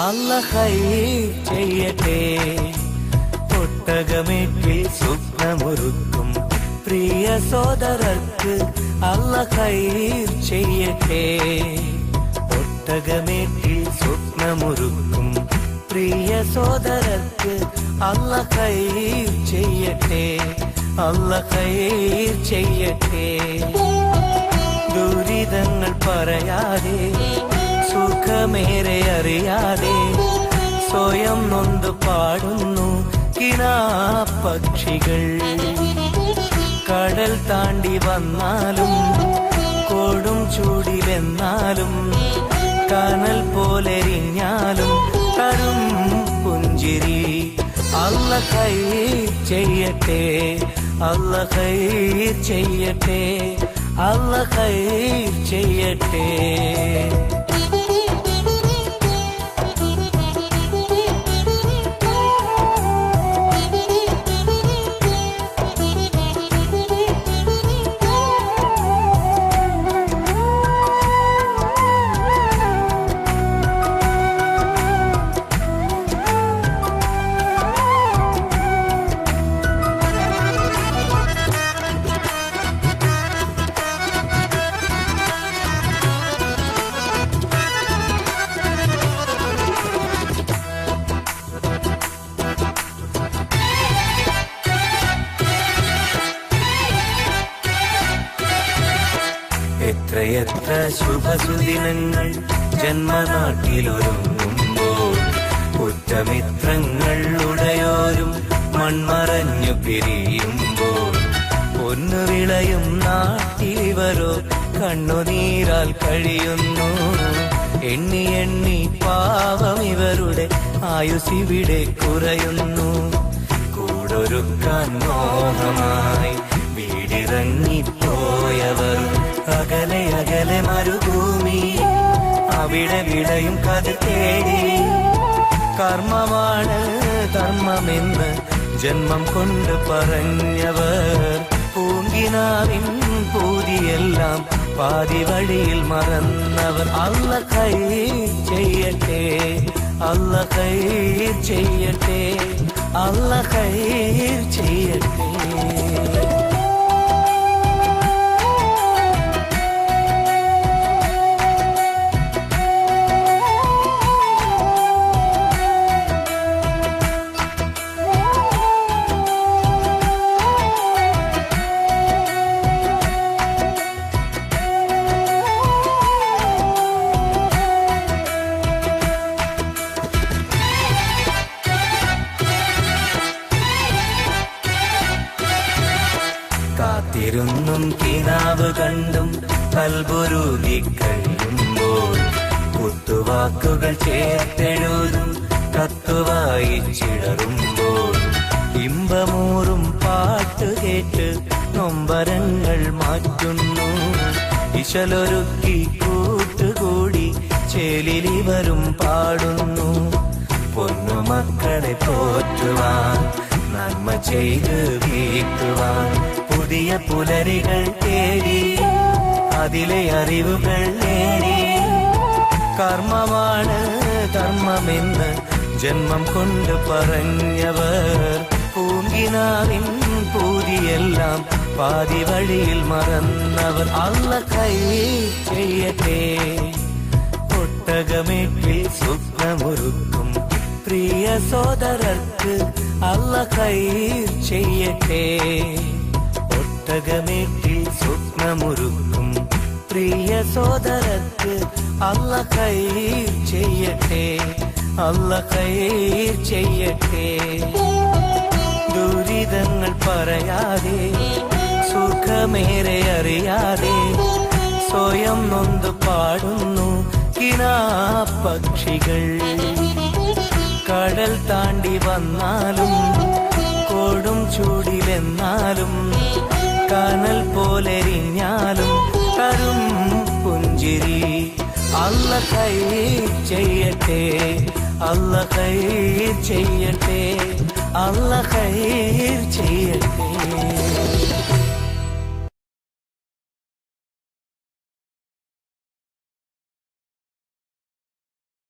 അല്ലാഹ് ഖൈർ ചെയ്യട്ടെ. ഒട്ടകമേറ്റിൽ സ്വപ്നമൊരുക്കും പ്രിയ സോദരർക്ക് അല്ലാഹ് ഖൈർ ചെയ്യട്ടെ. ഒട്ടകമേറ്റിൽ സ്വപ്നമൊരുക്കും പ്രിയ സോദരർക്ക് അല്ലാഹ് ഖൈർ ചെയ്യട്ടെ. അല്ലാഹ് ഖൈർ ചെയ്യട്ടെ. ദുരിതങ്ങൾ പറയാതെ സുഖമേറെ അറിയാതെ സ്വയം നൊന്ത് പാടുന്നു കിനാപ്പക്ഷികൾ. കടൽ താണ്ടി വന്നാലും കൊടും ചൂടിലെന്നാലും കനൽ പോലെരിഞ്ഞാലും തരും പുഞ്ചിരി. അല്ലാഹ് ഖൈർ ചെയ്യട്ടെ. അല്ലാഹ് ഖൈർ ചെയ്യട്ടെ. അല്ലാഹ് ഖൈർ ചെയ്യട്ടെ. എത്രയെത്ര ശുഭസുദിനങ്ങൾ ജന്മനാട്ടിലൊരുങ്ങുമ്പോൾ ഉറ്റമിത്രങ്ങൾ ഉടയോരും മൺമറഞ്ഞു പിരിയുമ്പോൾ പൊന്നു വിളയും നാട്ടിലിവരോ കണ്ണുനീരാൽ കഴിയുന്നു. എണ്ണി എണ്ണി പാവം ഇവരുടെ ആയുസിവിടെ കുറയുന്നു. കൂടൊരുക്കാൻ മോഹമായി വീടിറങ്ങിപ്പോയവർ അകലെ അകലെ മരുഭൂമി അവിടെ വിടയും കഥ തേടി. കർമ്മമാണ് ധർമ്മമെന്ന് ജന്മം കൊണ്ട് പറഞ്ഞവർ പൂങ്കിനാവിൻ പൂതിയെല്ലാം പാതി വഴിയിൽ മറന്നവർ. അല്ലാഹ് ഖൈർ ചെയ്യട്ടെ. അല്ലാഹ് ഖൈർ ചെയ്യട്ടെ. അല്ലാഹ് ഖൈർ ചെയ്യട്ടെ. കാത്തിരുന്നും കിനാവ് കണ്ടും കൽബുരുകി കഴിയുമ്പോൾ കുത്തുവാക്കുകൾ ചേർത്തെഴുതും കത്തുവായിച്ചിടറുമ്പോൾ ഇമ്പമൂറും പാട്ട് കേട്ട് നൊമ്പരങ്ങൾ മാറ്റുന്നു. ഇശലൊരുക്കി കൂട്ടുകൂടി ചേലിലിവരും പാടുന്നു. പൊന്നുമക്കളെ പോറ്റുവാൻ നന്മ ചെയ്ത് വീട്ടുവാൻ പുതിയ പുലരികൾ തേടി അതിലെ അറിവുകൾ നേടി. കർമ്മമാണ് ധർമ്മമെന്ന് ജന്മം കൊണ്ട് പറഞ്ഞവർ പൂങ്കിനാവിൻ പൂതിയെല്ലാം പാതി വഴിയിൽ മറന്നവർ. അല്ലാഹ് ഖൈർ ചെയ്യട്ടെ. ഒട്ടകമേറ്റിൽ സ്വപ്നമൊരുക്കും പ്രിയ സോദരർക്ക് അല്ലാഹ് ഖൈർ ചെയ്യട്ടെ. ഒട്ടകമേറ്റിൽ സ്വപ്നമൊരുക്കും പ്രിയ സോദരർക്ക് അല്ലാഹ് ഖൈർ ചെയ്യട്ടെ. അല്ലാഹ് ഖൈർ ചെയ്യട്ടെ. ദുരിതങ്ങൾ പറയാതെ സുഖമേറെ അറിയാതെ സ്വയം നൊന്ത് പാടുന്നു കിനാപ്പക്ഷികൾ. കടൽ താണ്ടി വന്നാലും കൊടും ചൂടിലെന്നാലും കനൽ പോലെരിഞ്ഞാലും തരും പുഞ്ചിരി. അല്ലാഹ് ഖൈർ ചെയ്യട്ടെ. അല്ലാഹ് ഖൈർ ചെയ്യട്ടെ. അല്ലാഹ് ഖൈർ ചെയ്യട്ടെ.